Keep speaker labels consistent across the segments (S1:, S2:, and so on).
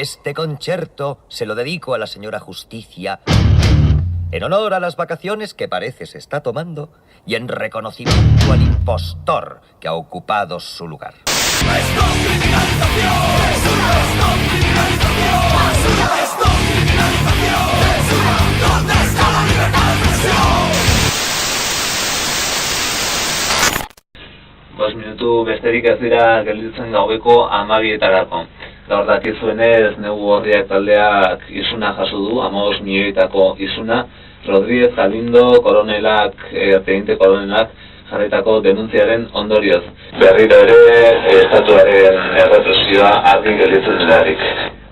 S1: Este concierto se lo dedico a la señora Justicia en honor a las vacaciones que parece se está tomando y en reconocimiento al impostor que ha ocupado su lugar.
S2: ¿Dónde está la libertad de expresión?
S3: 5 minutu besterik ez dira gelditzen gaueko 12etarako. Gaur dakizuenez, Negu Gorriak taldeak isuna jaso du, 15 milioitako isuna. Rodríguez Galindo koronelak, teniente koronelak jarritako denuntziaren ondorioz. Berriro ere, estatuaren errepresioa argi gelditzen delarik.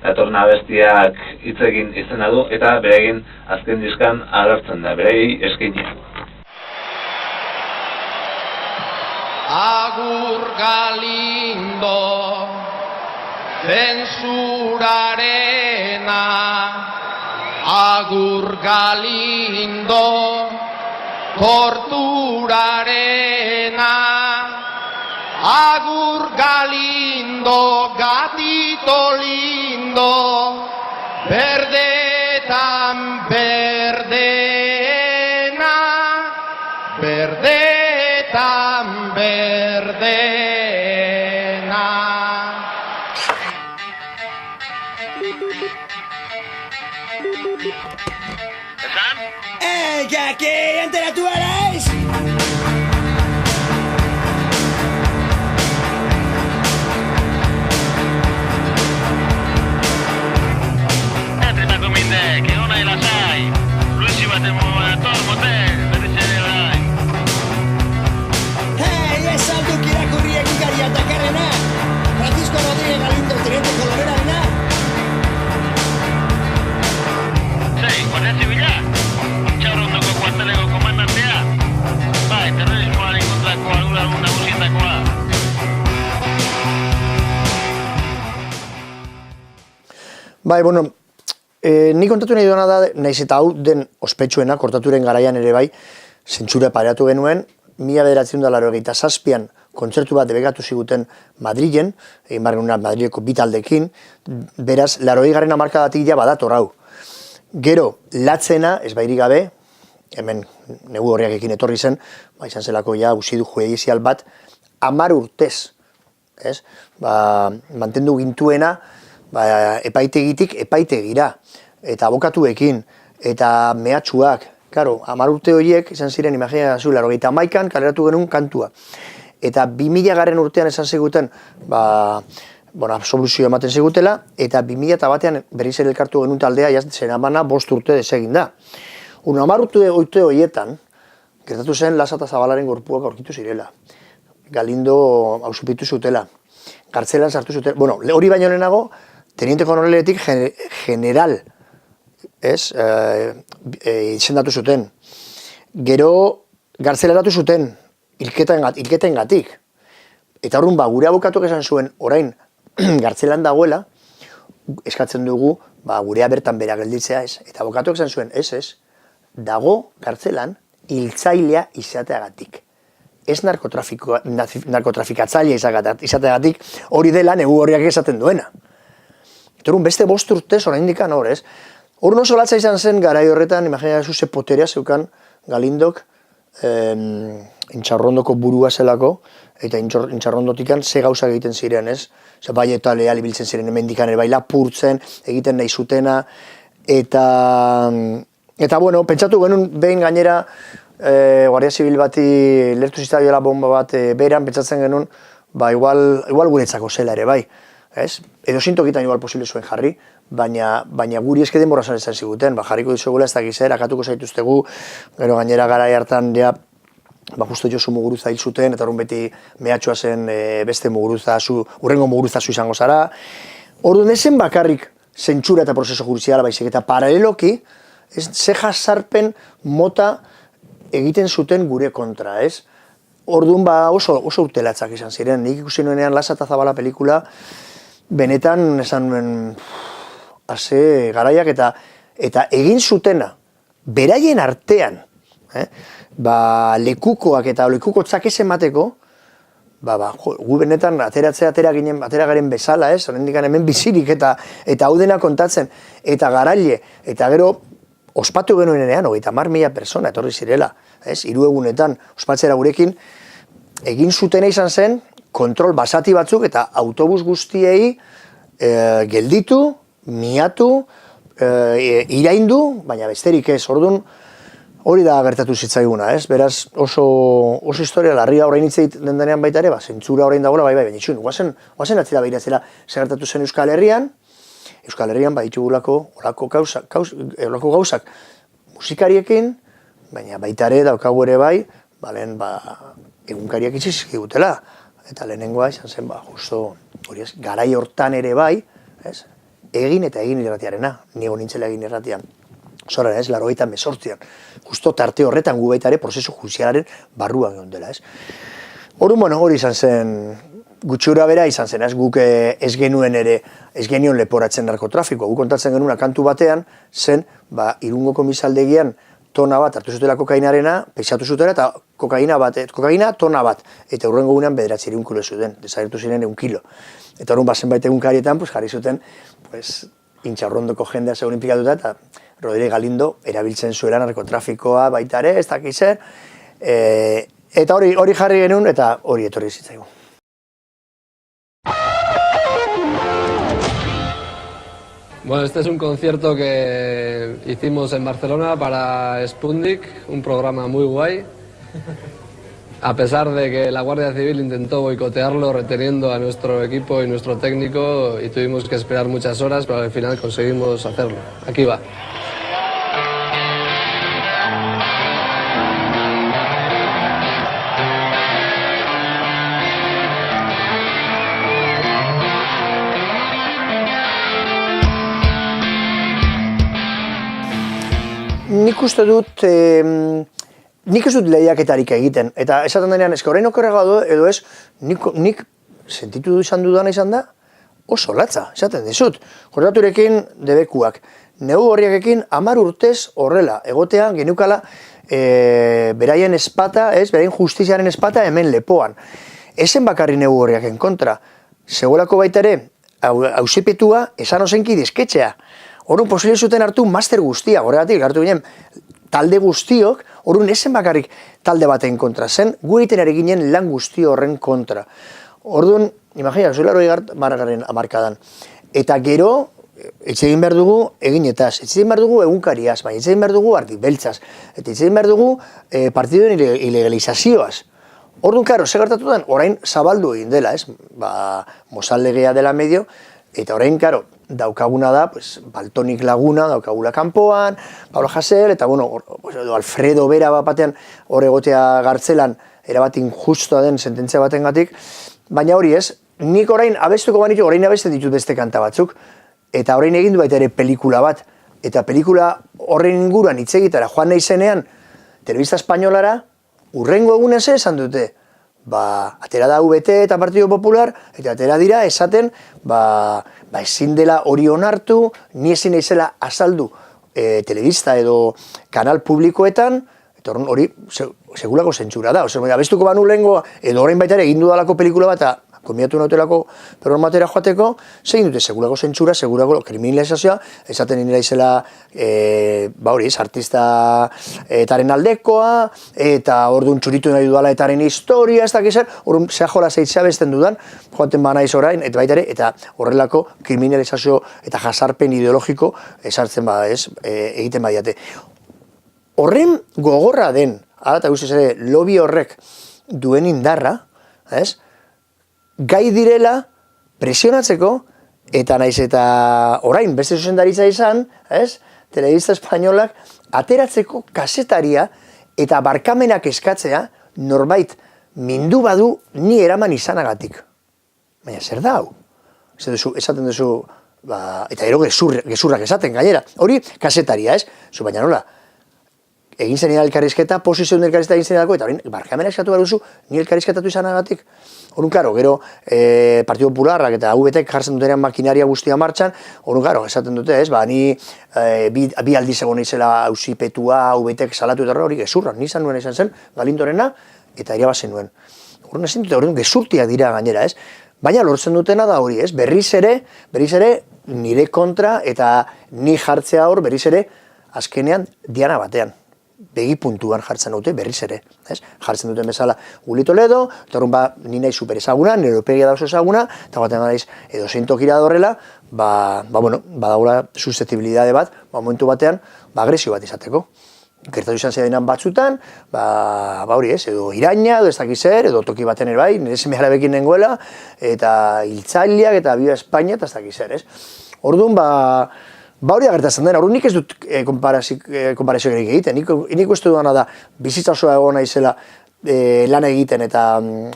S3: Datorren abestiak hitz egin izena du eta beregin azken diskan agertzen da, berei eskainia.
S4: Agur Galindo, zensurarena. Agur Galindo, torturarena. Agur Galindo, gatito lindo, berdetan berdena, berdetan berdena.
S2: ¿Esan? Que enteratu eres!
S5: Entretako mindek, egon nahi lasai. Luisi baten motor motel, berritzen erai.
S2: Ez alduk irakurri egunkaria dakarrena, Francisco Rodríguez Galindo, teniente koloberarena.
S5: Sei, Guardia Zibila, Txarrondoko kuarteleko komandantea. Bai, terrorismoaren kontrako arduradun nagusietakoa.
S6: Bai, bueno, ni kontatu nahi duena da, nahiz eta hau den ospetsuena, kortaturen garaian ere bai, zentsura pareatu genuen, 1987an kontzertu bat debekatu ziguten Madrilen, egin behar genuen Madrileko bi taldekin, beraz, 80. hamarkadatik ja badator hau. Gero, latzena, ez bairik gabe, hemen Negu Gorriakekin etorri zen, izan zelako ja usidu judizial bat, 10 urtez, ez? Mantendu gintuena, epaitegitik epaitegira, eta abokatuekin, eta mehatxuak, karo, 10 urte horiek izan ziren, imagina zu, 81an kaleratu genuen kantua. Eta 2000 urtean esan ziguten, absoluzio ematen zigutela, eta 2001an berriz ere elkartu genuen taldea, zeramana 5 urte desegin da. 10 urte horietan, gertatu zen Lasa eta Zabalaren gorpuak aurkitu zirela. Galindo auzipetu zutela, kartzelan sartu zutela, hori baino lehenago, teniente koroneletik general, izendatu zuten. Gero, gartzelaratu zuten, hilketengatik. Eta horren, gure abokatuak esan zuen, orain, gartzelan dagoela, eskatzen dugu, gurea bertan bera gelditzea ez. Eta abokatuak esan zuen, ez, dago gartzelan hiltzailea izateagatik. Ez narkotrafikatzailea izateagatik, hori dela Negu Gorriak esaten duena. Eta horren, beste 5 urtez oraindik hor, ez? Horren oso latza izan zen garai horretan, imagina zu ze poterea zeukan Galindok, Intxarrondoko burua zelako, eta Intxarrondotikan ze gauza egiten ziren, ez? Bai eta lehal ibiltzen ziren hemendikan ere bai lapurtzen, egiten nahi zutena, eta bueno, pentsatu genuen behin gainera Guardia Zibil bati lertu zitzaioela bomba bat beran, pentsatzen genuen, igual guretzako zela ere bai, ez? Edo zintokitan igual posible zuen jarri, baina guri eske denbora izan ziguten, jarriko dizuegula ez dakiz akatuko zaituztegu, gero gainera garai hartan ja, justo Josu Muguruza hil zuten, eta horren beti mehatxua zen beste Muguruzazu, urrengo Muguruzazu izango zara. Orduan ezen bakarrik zentsura eta prozeso judiziala baizik, eta paraleloki, ze jazarpen mota egiten zuten gure kontra, ez? Orduan oso urtelatzak izan ziren, nik ikusi nuenean Lasa eta Zabala pelikula, benetan esan nuen, garaiak eta egin zutena, beraien artean, lekukoak eta lekukotzak ez emateko, gu benetan atera garen bezala, ez? Horrendik hemen bizirik eta hau dena kontatzen, eta garaile, eta gero ospatu genuenean, 30.000 persona etorri zirela, ez? 3 egunetan ospatzera gurekin, egin zutena izan zen, kontrol basati batzuk eta autobus guztiei gelditu, miatu, iraindu, baina besterik ez, orduan, hori da gertatu zitzaiguna, ez? Beraz, oso historia larria orain hitz egiten denean baita ere, zentzura orain dagoela, baina itxun, guazen atzera behiratzera zer gertatu zen Euskal Herrian baditugulako olako gauzak musikariekin, baina baita ere daukagu ere bai, egunkariak itxi zizkigutela, eta lehenengoa izan zen, justo, hori ez, garai hortan ere bai, ez? Egin irratiarena, nigo nintzela egin irratian. Zoran ez, 98an, justo tarte horretan gu baita ere prozesu judizialaren barruan egon dela, ez? Hori izan zen, gutxura bera izan zen, ez? Guk ez genion leporatzen narkotrafikoa. Guk kontatzen genuen kantu batean, zen, Irungo komisaldegian tona bat hartu zutela kokainarena, peixatu zutela, eta kokaina tona bat. Eta hurrengo gunean 900 kilo zuten, desagertu ziren 1 kilo. Eta horren zenbait egunkarietan, jarri zuten, Intxarrondoko jendea segun inplikatuta, eta Rodríguez Galindo erabiltzen zuela narkotrafikoa baita ere, ez dakiz zer. Eta hori jarri genuen, eta hori etorri zitzaigu.
S7: Bueno, este es un concierto que hicimos en Barcelona para Spundik, un programa muy guay. A pesar de que la Guardia Civil intentó boicotearlo reteniendo a nuestro equipo y nuestro técnico y tuvimos que esperar muchas horas, pero al final conseguimos hacerlo. Aquí va.
S6: Nik uste dut lehiaketarik egiten, eta esaten denean, orain okerrago edo ez, nik sentitu izan dudana izan da, oso latza, esaten dizut. Jordaturekin debekuak, neu horriakekin 10 urtez horrela, egotean genukala beraien espata, beraien justiziaren espata hemen lepoan. Ezen bakarri neu horriaken kontra, zegoelako baita ere, auzipetua esan ozenki dizketxea. Horren posible zuten hartu master guztia, horregatik hartu ginen talde guztiok, horren esen bakarrik talde baten kontra zen, gu egiten ari ginen lan guzti horren kontra. Orduan, imagina, zuelaro margaren amarkadan. Eta gero, etxegin behar dugu eginetaz, etxegin behar dugu egunkariaz, baina etxegin behar dugu ardi beltzaz, eta etxegin behar dugu partiduen ilegalizazioaz. Orduan, karo, ze gertatu den, orain zabaldu egin dela, Mozal legea dela medio, eta orain, karo, daukaguna da, Baltonik Laguna, daukagula kanpoan, Paula Jasel, eta, Alfredo Bera batean hor egotea gartzelan, erabat injustoa den sententzia batengatik, baina hori ez, nik orain abestuko banitu, orain abesten ditut beste kanta batzuk, eta orain egin du baita ere pelikula bat, eta pelikula horren inguruan hitz egitara joan nahi zenean, Telebista Espainolara, urrengo egunez esan dute, atera da VT eta Partido Popular, eta atera dira esaten, ezin dela hori onartu, ni ezin naizela azaldu telebista edo kanal publikoetan, eta hori segulako zentsura da. Abestuko banu lehengo, edo orain baita ere egin dudalako pelikula bat, konbidatu nautelako programatera joateko, zegin dute segulako zentsura, segulako kriminalizazioa, esaten nire izela, artista etaren aldekoa, eta orduan txuritu nahi dudala etaren historia, ez dakiz zer, orduan zeajola zeitzea besten dudan, joaten banaiz orain, eta baita ere, eta horrelako kriminalizazio eta jasarpen ideologiko esartzen egiten badiate. Horren gogorra den, eta guztiz ere, lobby horrek duen indarra, gai direla presionatzeko, eta naiz eta orain beste zuzendaritza izan, Telebista Espainolak ateratzeko kasetaria eta barkamenak eskatzea norbait mindu badu ni eraman izanagatik. Baina zer da hau? Esaten duzu, eta ero gezurrak esaten gainera. Hori kasetaria, baina nola? Egin zen elkarrizketa, posizioen elkarrizketa egin zenidako, eta horrein, barkamena eskatu behar duzu, ni elkarrizketatu izanagatik. Horren, karo, gero, Partido Popularrak eta UBT jartzen dutenean makinaria guztia martxan, horren, karo, esaten dute, ni bi aldiz egon izela auzipetua, UBT salatu eta hori gezurra, nizan nuen izan zen, Galindorena, eta irabazen nuen. Orduan ezin dute, orduan gezurtiak dira gainera, ez? Baina lortzen dutena da hori, ez? Berriz ere nire kontra eta ni jartzea hor berriz ere azkenean diana batean. Begi puntuan jartzen dute berriz ere, ez? Jartzen duten bezala Uli Toledo, eta orduan ni nahi super ezaguna, nire opegia da oso ezaguna, eta batean naiz edo zein tokira dorrela, badagoela susceptibilidade bat, momentu batean, agresio bat izateko. Gertatu izan ziren batzutan, hori ez, edo iraina, edo ez dakiz zer, edo toki baten ere bai, nire seme alabekin nengoela, eta hiltzaileak, eta Viva Espainia, eta ez dakiz zer, ez? Orduan, hori agertatzen den, orduan nik ez dut konparazio egiten, nik uste duana da, bizitza osoa egon naizela lan egiten, eta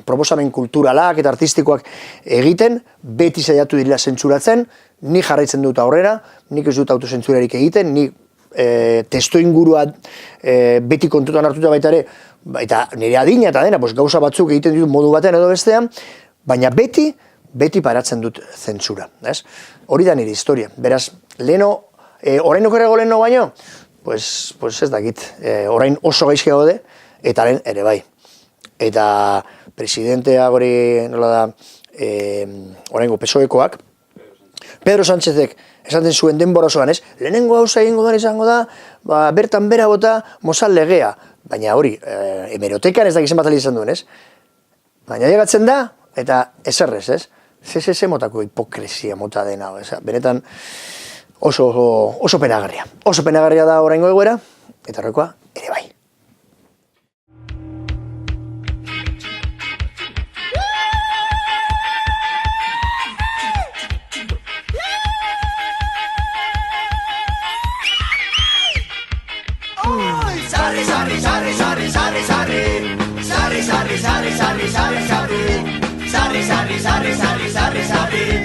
S6: proposamen kulturalak eta artistikoak egiten, beti saiatu direla zentsuratzen, nik jarraitzen dut aurrera, nik ez dut autozentzurarik egiten, nik testo ingurua beti kontutan hartuta baita ere, eta nire adina eta dena, gauza batzuk egiten ditut modu batean edo bestean, baina beti paratzen dut zentsura, ez? Hori da nire historia, beraz, leheno, orain okerrego leheno baino, pues ez dakit, orain oso gaizki gaude, eta lehen ere bai. Eta presidentea hori, nola da, oraingo PSOEkoak, Pedro Sánchezek esaten zuen denbora osoan, ez? Lehenengo gauza egingo da izango da, bertan bera bota Mozal legea. Baina hori, hemerotekan ez dakizen bat izan duen, ez? Baina llegatzen da, eta eserrez, ez? Ze motako hipokresia mota dena, ez? Benetan oso penagarria. Oso penagarria da oraingo egoera, eta horrekoa ere bai.
S2: Sarri,